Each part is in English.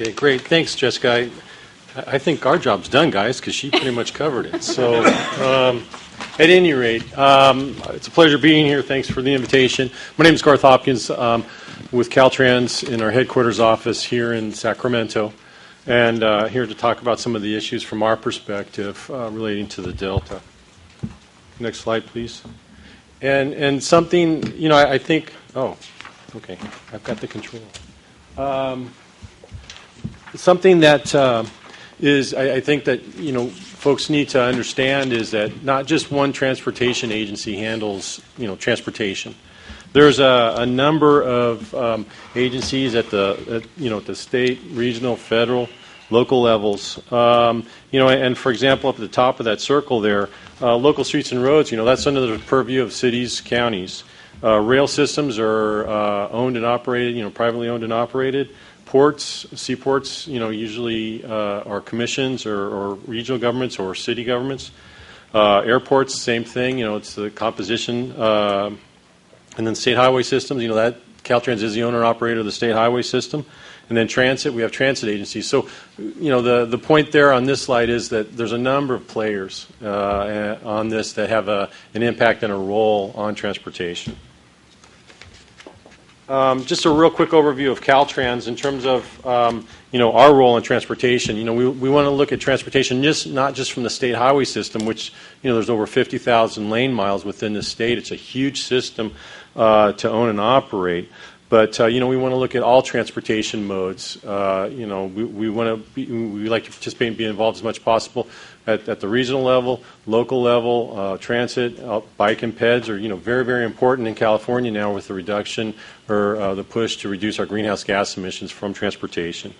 Okay, great. Thanks, Jessica. I think our job's done, guys, because she pretty much covered it. So, at any rate, it's a pleasure being here. Thanks for the invitation. My name is Garth Hopkins with Caltrans in our headquarters office here in Sacramento, and here to talk about some of the issues from our perspective relating to the Delta. Next slide, please. And something, you know, I think, oh, okay, I've got the control. Something that I think that, you know, folks need to understand is that not just one transportation agency handles, you know, transportation. There's a number of agencies at the state, regional, federal, local levels. You know, and for example, up at the top of that circle there, local streets and roads, you know, that's under the purview of cities, counties. Rail systems are owned and operated, you know, privately owned and operated. Ports, seaports, you know, usually are commissions or regional governments or city governments. Airports, same thing, you know, it's the composition. And then state highway systems, you know, that Caltrans is the owner and operator of the state highway system. And then transit, we have transit agencies. So, you know, the point there on this slide is that there's a number of players on this that have an impact and a role on transportation. Just a real quick overview of Caltrans in terms of you know, our role in transportation. You know, we want to look at transportation not just from the state highway system, which, you know, there's over 50,000 lane miles within the state. It's a huge system to own and operate. But you know, we want to look at all transportation modes. You know, we like to participate and be involved as much as possible at the regional level, local level. Transit, bike and peds are, you know, very, very important in California now with the reduction or the push to reduce our greenhouse gas emissions from transportation.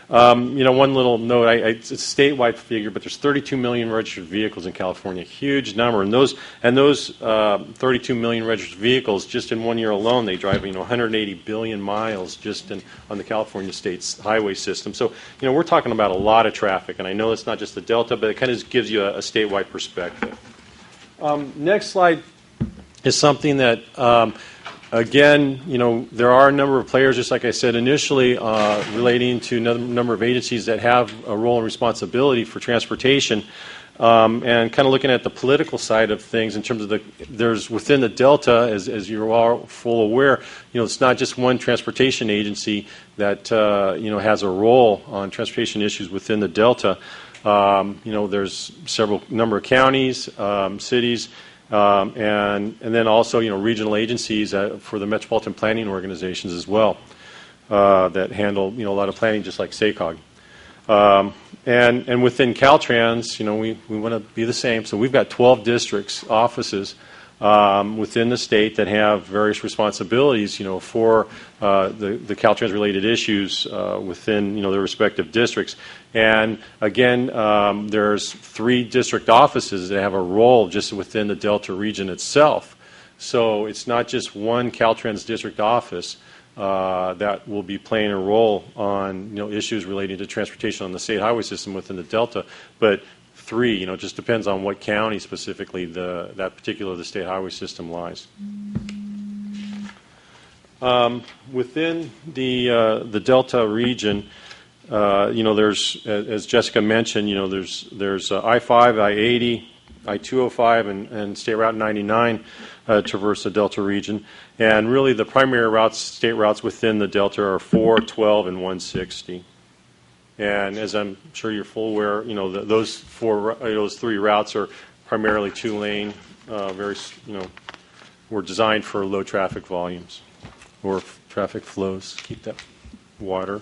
You know, one little note, it's a statewide figure, but there's 32 million registered vehicles in California, huge number. And those 32 million registered vehicles, just in 1 year alone, they drive, you know, 180 billion miles just on the California state's highway system. So, you know, we're talking about a lot of traffic, and I know it's not just the Delta, but it kind of gives you a statewide perspective. Next slide is something that again, you know, there are a number of players, just like I said initially, relating to a number of agencies that have a role and responsibility for transportation, and kind of looking at the political side of things in terms of there's within the Delta, as you're all full aware, you know, it's not just one transportation agency that, you know, has a role on transportation issues within the Delta. You know, there's number of counties, cities, and then also, you know, regional agencies for the metropolitan planning organizations as well that handle, you know, a lot of planning, just like SACOG. And within Caltrans, you know, we want to be the same. So we've got 12 districts, offices within the state that have various responsibilities, you know, for the Caltrans-related issues within, you know, their respective districts. And again, there's 3 district offices that have a role just within the Delta region itself. So it's not just one Caltrans district office that will be playing a role on, you know, issues relating to transportation on the state highway system within the Delta, but 3, you know, it just depends on what county specifically the state highway system lies. Within the Delta region, you know, there's, as Jessica mentioned, you know, there's I-5, I-80, I-205, and State Route 99 traverse the Delta region. And really the primary routes, state routes within the Delta are 4, 12, and 160. And as I'm sure you're full aware, you know, those 3 routes are primarily 2-lane, very, you know, were designed for low traffic volumes or traffic flows. Keep that water.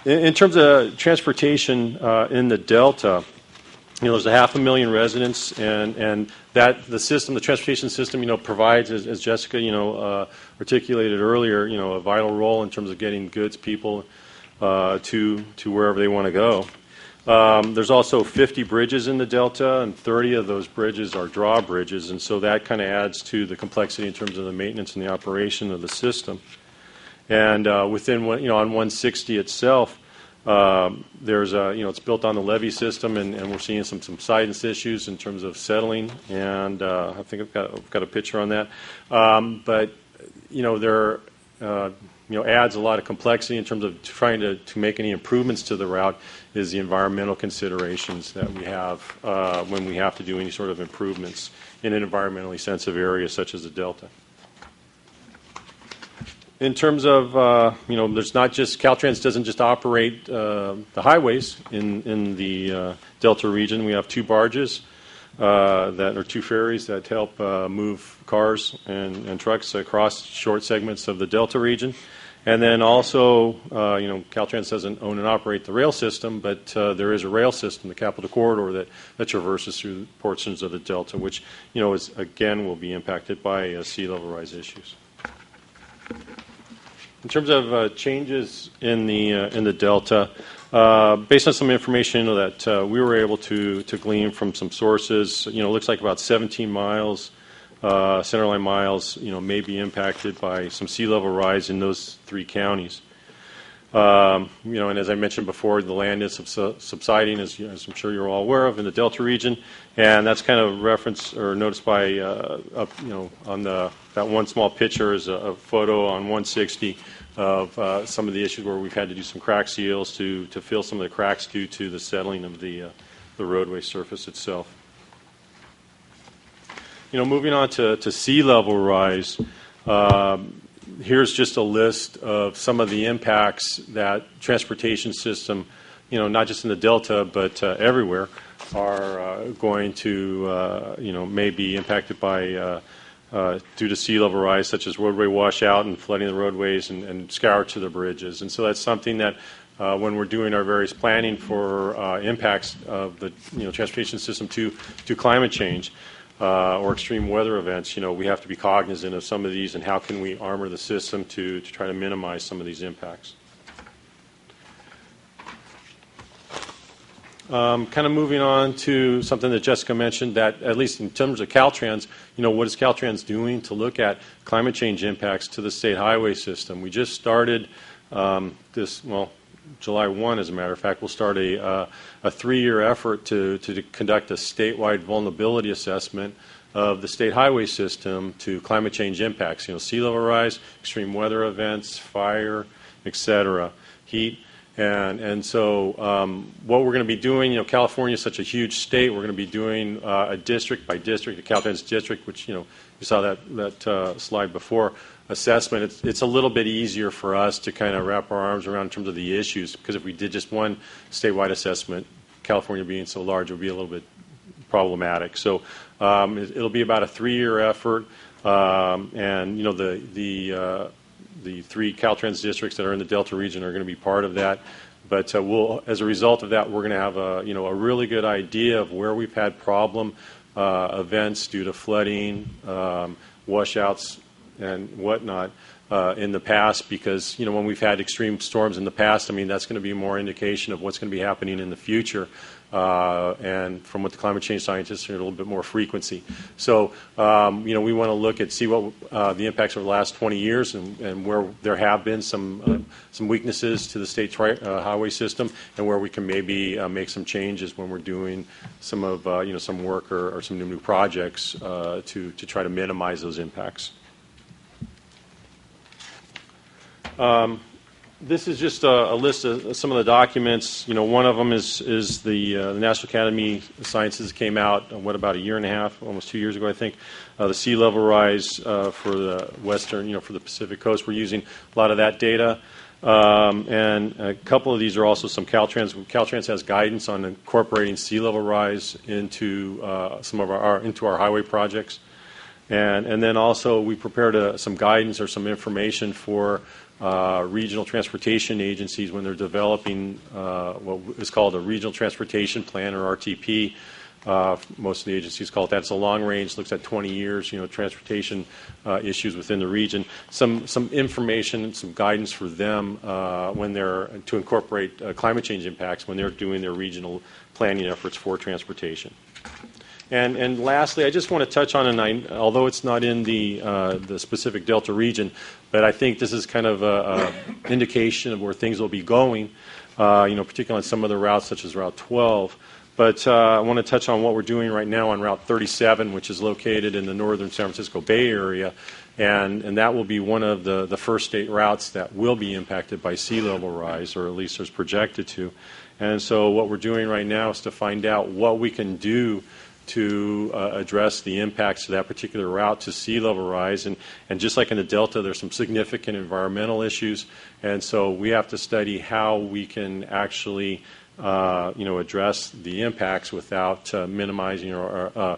In terms of transportation in the Delta, you know, there's 500,000 residents, and that the transportation system, you know, provides, as Jessica, you know, articulated earlier, you know, a vital role in terms of getting goods, people to wherever they want to go. There's also 50 bridges in the Delta, and 30 of those bridges are drawbridges, and so that kind of adds to the complexity in terms of the maintenance and the operation of the system. And within, you know, on 160 itself, there's a, you know, it's built on the levee system, and we're seeing some subsidence issues in terms of settling, and I think I've got a picture on that. But you know, there are adds a lot of complexity in terms of trying to make any improvements to the route is the environmental considerations that we have when we have to do any sort of improvements in an environmentally sensitive area such as the Delta. In terms of, there's not just, Caltrans doesn't just operate the highways in the Delta region. We have 2 barges that are 2 ferries that help move cars and trucks across short segments of the Delta region. And then also, Caltrans doesn't own and operate the rail system, but there is a rail system, the Capital Corridor, that traverses through portions of the Delta, which, again, will be impacted by sea level rise issues. In terms of changes in the Delta, based on some information that we were able to glean from some sources, it looks like about 17 miles, centerline miles, may be impacted by some sea level rise in those 3 counties. And as I mentioned before, the land is subsiding, as I'm sure you're all aware of, in the Delta region, and that's kind of referenced or noticed by, on that one small picture is a photo on 160 of some of the issues where we've had to do some crack seals to fill some of the cracks due to the settling of the roadway surface itself. Moving on to sea level rise, here's just a list of some of the impacts that transportation system, not just in the Delta but everywhere, are going to, may be impacted by due to sea level rise, such as roadway washout and flooding the roadways and scour to the bridges. And so that's something that when we're doing our various planning for impacts of the transportation system to climate change or extreme weather events, we have to be cognizant of some of these and how can we armor the system to try to minimize some of these impacts. Kind of moving on to something that Jessica mentioned, that at least in terms of Caltrans, what is Caltrans doing to look at climate change impacts to the state highway system? We just started July 1, as a matter of fact, we'll start a 3-year effort to conduct a statewide vulnerability assessment of the state highway system to climate change impacts, sea level rise, extreme weather events, fire, etc., heat. And so what we're going to be doing, California is such a huge state, we're going to be doing a district by district, a Caltrans district, which, you saw that slide before, assessment. It's a little bit easier for us to kind of wrap our arms around in terms of the issues, because if we did just one statewide assessment, California being so large, it would be a little bit problematic. So it'll be about a 3-year effort, and, the 3 Caltrans districts that are in the Delta region are going to be part of that. But as a result of that, we're going to have a really good idea of where we've had problem events due to flooding, washouts, and whatnot in the past. Because when we've had extreme storms in the past, that's going to be more indication of what's going to be happening in the future. And from what the climate change scientists are, a little bit more frequency. So, we want to look at, see what the impacts over the last 20 years and where there have been some weaknesses to the state highway system, and where we can maybe make some changes when we're doing some of, some work or some new projects to try to minimize those impacts. This is just a list of some of the documents. One of them is the National Academy of Sciences came out, about a year and a half, almost 2 years ago, I think. The sea level rise for the western, for the Pacific coast. We're using a lot of that data. And a couple of these are also some Caltrans. Caltrans has guidance on incorporating sea level rise into some of into our highway projects. And then also we prepared some guidance or some information for regional transportation agencies when they're developing what is called a regional transportation plan, or RTP. Most of the agencies call it that. It's a long range, looks at 20 years, transportation issues within the region. Some information and some guidance for them when they're to incorporate climate change impacts when they're doing their regional planning efforts for transportation. And lastly, I just want to touch on, and although it's not in the specific Delta region, but I think this is kind of an indication of where things will be going, particularly on some of the routes, such as Route 12. But I want to touch on what we're doing right now on Route 37, which is located in the northern San Francisco Bay Area. And that will be one of the first state routes that will be impacted by sea level rise, or at least there's projected to. And so what we're doing right now is to find out what we can do to address the impacts of that particular route to sea level rise. And just like in the Delta, there's some significant environmental issues. And so we have to study how we can actually address the impacts without minimizing the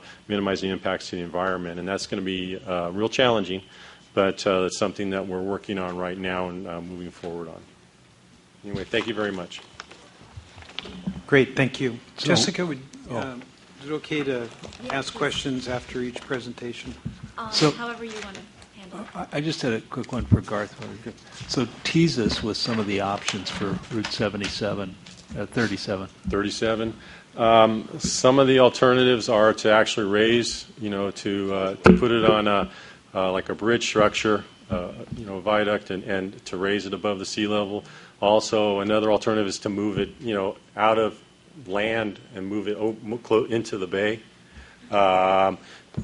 impacts to the environment. And that's going to be real challenging, but it's something that we're working on right now and moving forward on. Anyway, thank you very much. Great, thank you. So, Jessica, is it okay to ask questions after each presentation? However you want to handle it. I just had a quick one for Garth. So tease us with some of the options for Route 37. 37. Some of the alternatives are to actually raise, to put it on like a bridge structure, viaduct, and to raise it above the sea level. Also, another alternative is to move it, out of land and move it into the bay.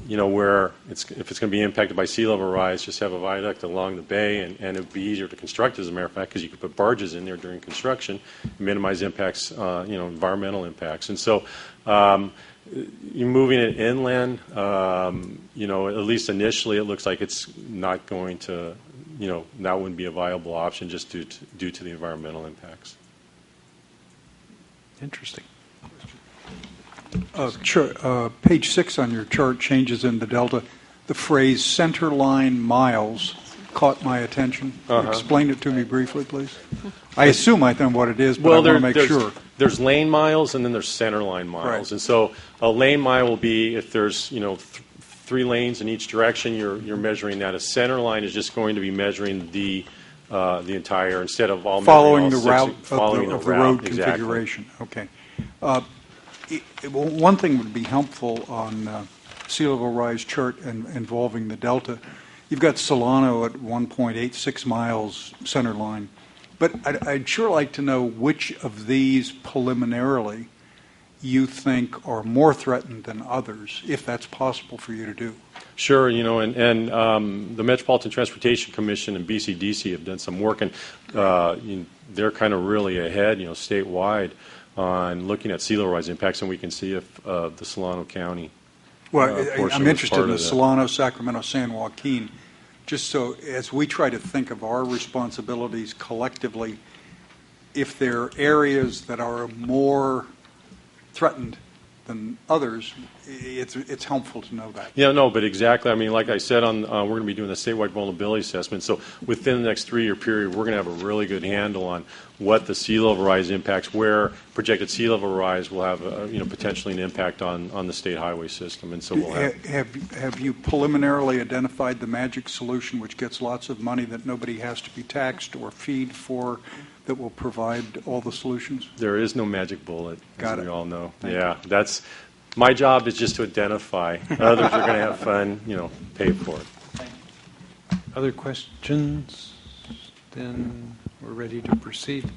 Where if it's going to be impacted by sea level rise, just have a viaduct along the bay, and it would be easier to construct, as a matter of fact, because you could put barges in there during construction, minimize impacts, environmental impacts. And so, you're moving it inland. At least initially, it looks like it's not going to, that wouldn't be a viable option just due to the environmental impacts. Interesting. Page 6 on your chart, changes in the Delta. The phrase centerline miles caught my attention. Explain it to me briefly, please. I assume I know what it is, but I want to make sure. There's lane miles and then there's centerline miles. Right. And so a lane mile will be if there's, 3 lanes in each direction, you're measuring that. A centerline is just going to be measuring the entire, instead of all following the route of the road configuration. Okay. One thing would be helpful on sea level rise chart involving the Delta. You've got Solano at 1.86 miles center line, but I'd sure like to know which of these preliminarily you think are more threatened than others, if that's possible for you to do. Sure, and the Metropolitan Transportation Commission and BCDC have done some work, and they're kind of really ahead, statewide on looking at sea level rise impacts, and we can see if the Solano County. Well, I'm interested in the Solano, Sacramento, San Joaquin, just so as we try to think of our responsibilities collectively, if there are areas that are more threatened than others, it's helpful to know that. Yeah, no, but exactly. I mean, like I said, we're going to be doing a statewide vulnerability assessment. So within the next 3-year period, we're going to have a really good handle on what the sea level rise impacts, where projected sea level rise will have, potentially an impact on the state highway system. And so we'll have you preliminarily identified the magic solution, which gets lots of money that nobody has to be taxed or feed for, that will provide all the solutions? There is no magic bullet, as we all know. Thank you. That's my job, is just to identify. Others are going to have fun, pay for it. Other questions? Then we're ready to proceed.